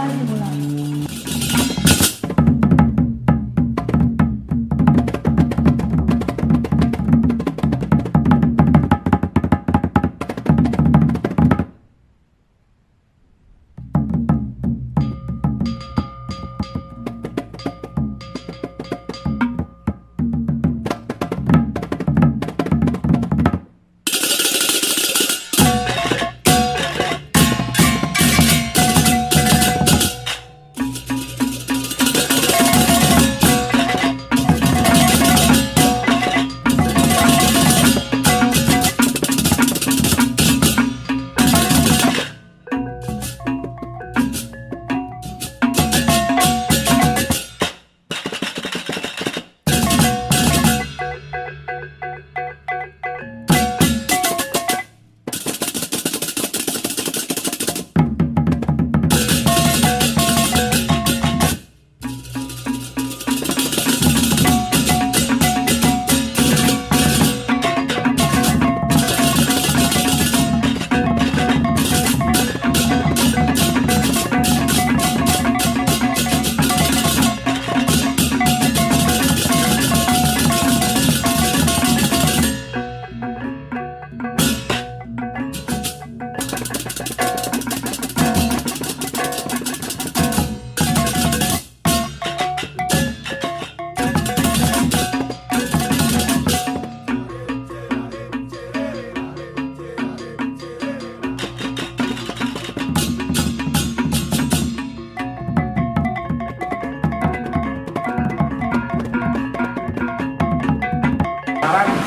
dimulai.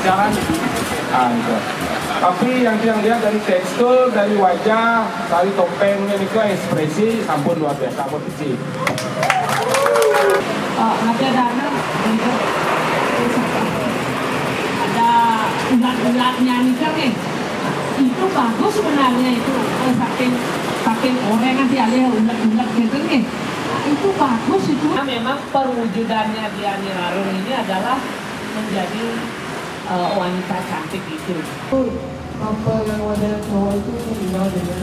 Jalan, itu. Tapi yang lihat dari tekstur, dari wajah, dari topengnya itu ekspresi, sampun luar biasa, sampun kecil. Ada dana untuk ada ulat-ulatnya nih kan itu bagus sebenarnya itu saking orang nanti ada ulat-ulat gitu nih. Itu bagus itu. Nah, memang perwujudannya dia Nirarung ini adalah menjadi wanita cantik itu. Apa yang wadah cowok itu tinggal dengan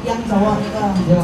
yang cowok kan? Ya.